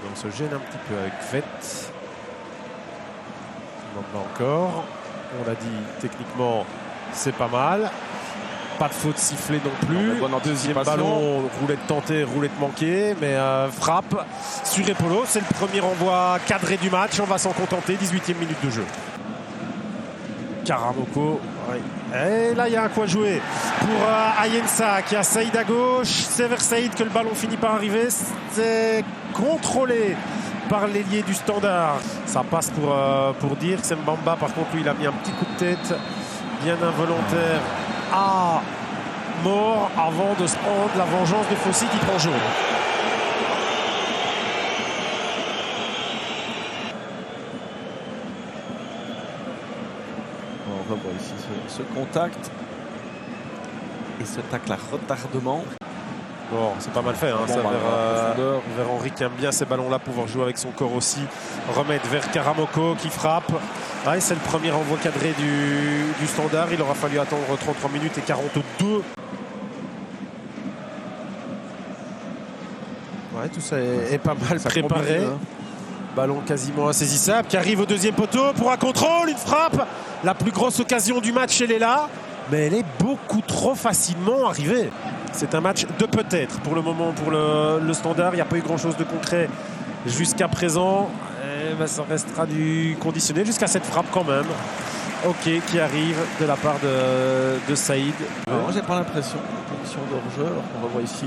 On se gêne un petit peu avec Fett. Encore. On l'a dit, techniquement, c'est pas mal. Pas de faute sifflée non plus. Deuxième ballon, roulette tentée, roulette manquée. Mais frappe sur Epolo. C'est le premier envoi cadré du match. On va s'en contenter. 18e minute de jeu. Karamoko. Oui. Et là, il y a un quoi jouer pour Ayensa qui a Saïd à gauche. C'est vers Saïd que le ballon finit par arriver. C'est contrôlé par l'ailier du Standard. Ça passe pour dire que c'est Mbamba. Par contre, lui, il a mis un petit coup de tête bien involontaire à mort avant de se prendre la vengeance de Fossi qui prend jaune. On revoit ici ce contact et ce tacle à retardement. Bon, c'est pas mal fait, hein, ça, vers Henry qui aime bien ces ballons-là, pouvoir jouer avec son corps aussi. Remettre vers Karamoko qui frappe. Ouais, c'est le premier envoi cadré du Standard. Il aura fallu attendre 33 minutes et 42. Ouais, tout ça est pas mal préparé. Ballon quasiment insaisissable qui arrive au deuxième poteau pour un contrôle, une frappe. La plus grosse occasion du match, elle est là. Mais elle est beaucoup trop facilement arrivée. C'est un match de peut-être pour le moment pour le Standard. Il n'y a pas eu grand-chose de concret jusqu'à présent. Et ben, ça restera du conditionnel jusqu'à cette frappe quand même. Ok, qui arrive de la part de Saïd. Moi, j'ai pas l'impression. Position de hors-jeu. On revoit ici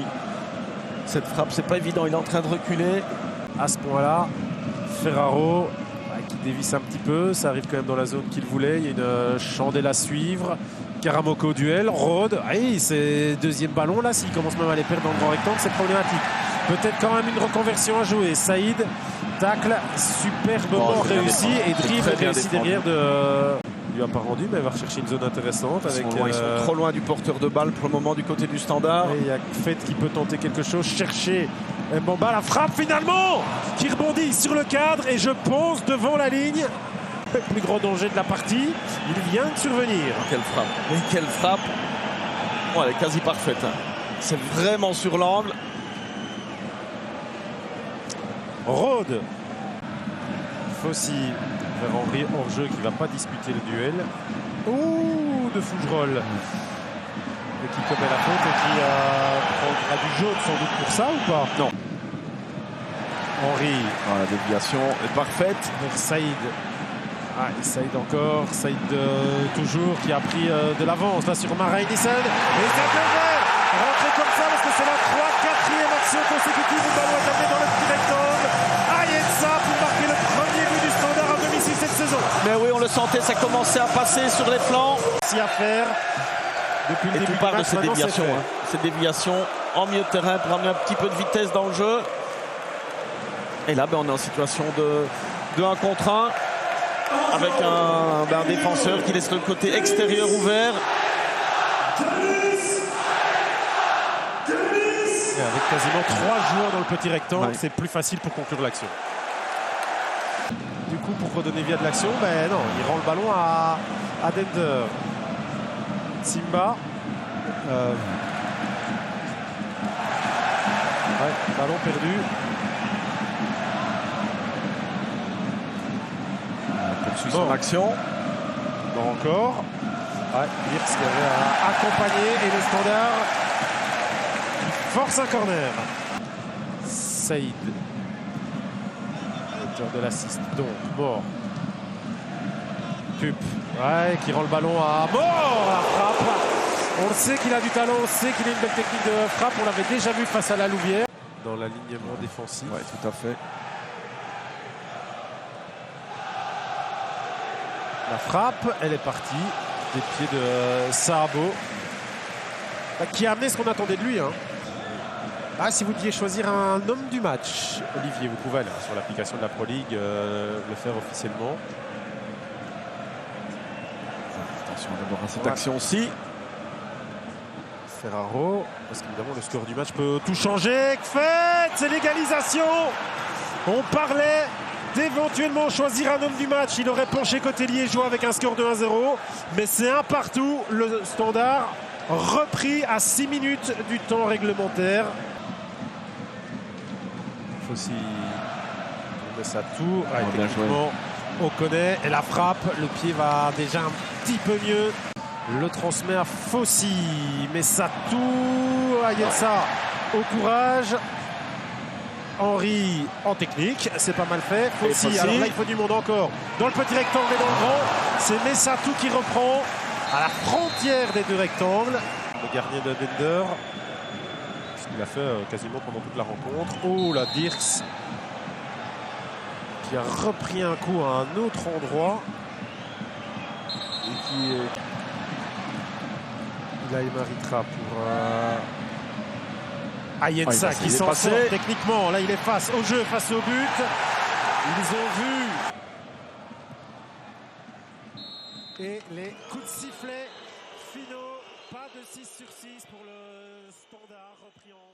cette frappe. C'est pas évident. Il est en train de reculer. À ce point-là, Ferraro qui dévisse un petit peu. Ça arrive quand même dans la zone qu'il voulait. Il y a une chandelle à suivre. Karamoko au duel, Rode, c'est deuxième ballon là, s'il commence même à les perdre dans le grand rectangle, c'est problématique. Peut-être quand même une reconversion à jouer. Saïd, tacle superbement réussi et dribble réussi derrière lui a pas rendu, mais il va rechercher une zone intéressante. Ils sont trop loin du porteur de balle pour le moment du côté du Standard. Il y a Fett qui peut tenter quelque chose, chercher Mbamba, la frappe finalement qui rebondit sur le cadre et je pense devant la ligne. Le plus gros danger de la partie, il vient de survenir. Quelle frappe! Mais quelle frappe! Oh, elle est quasi parfaite. Hein. C'est vraiment sur l'angle. Rode. Fossi vers Henry hors-jeu qui ne va pas disputer le duel. Ouh, de Fougerolles. Et qui commet la faute et qui prendra du jaune sans doute pour ça ou pas? Non. Henry. Ah, la déviation est parfaite. Vers Saïd. Ah, Saïd encore, Saïd toujours qui a pris de l'avance là sur Mara Nissen. Et ça devait rentrer comme ça parce que c'est la 4e action consécutive où le ballon est tapé dans le petit rectangle. Ayensa pour marquer le premier but du Standard à domicile cette saison. Mais oui, on le sentait, ça commençait à passer sur les flancs. Si à faire depuis le début du match, de cette déviation, cette déviation en milieu de terrain pour amener un petit peu de vitesse dans le jeu. Et là, on est en situation de 1 contre 1. Avec un défenseur qui laisse le côté extérieur ouvert. Et avec quasiment 3 joueurs dans le petit rectangle, c'est plus facile pour conclure l'action. Du coup, pour redonner vie à de l'action, non, il rend le ballon à Dender. Simba. Ballon perdu. Son action. Bon, encore. Birks qui avait accompagné et le Standard force un corner. Saïd, auteur de l'assist, donc mort. Pup, qui rend le ballon à mort. La frappe. On le sait qu'il a du talent, on sait qu'il a une belle technique de frappe. On l'avait déjà vu face à la Louvière dans l'alignement défensif. Oui, tout à fait. La frappe, elle est partie des pieds de Sabo, qui a amené ce qu'on attendait de lui. Si vous deviez choisir un homme du match, Olivier, vous pouvez aller sur l'application de la Pro League le faire officiellement. Attention d'abord à cette action-ci. Ferraro, parce qu'évidemment le score du match peut tout changer. Faites, c'est l'égalisation. On parlait d'éventuellement choisir un homme du match. Il aurait penché côté liégeois avec un score de 1-0. Mais c'est un partout. Le Standard repris à 6 minutes du temps réglementaire. Fossi Messatou. Ah, bien techniquement, on connaît. Et la frappe, le pied va déjà un petit peu mieux. Le transmet à Fossi. Messatou. Ayensa au courage. Henry en technique, c'est pas mal fait. Fossi, alors là il faut du monde encore. Dans le petit rectangle et dans le grand, c'est Messatou qui reprend à la frontière des deux rectangles. Le gardien de Dender, ce qu'il a fait quasiment pendant toute la rencontre. Oh la Dirks qui a repris un coup à un autre endroit. Et qui il a Emaritra pour Ayensa qui s'en sort techniquement. Là il est face au jeu, face au but. Ils ont vu. Et les coups de sifflet finaux, pas de 6 sur 6 pour le Standard repris en...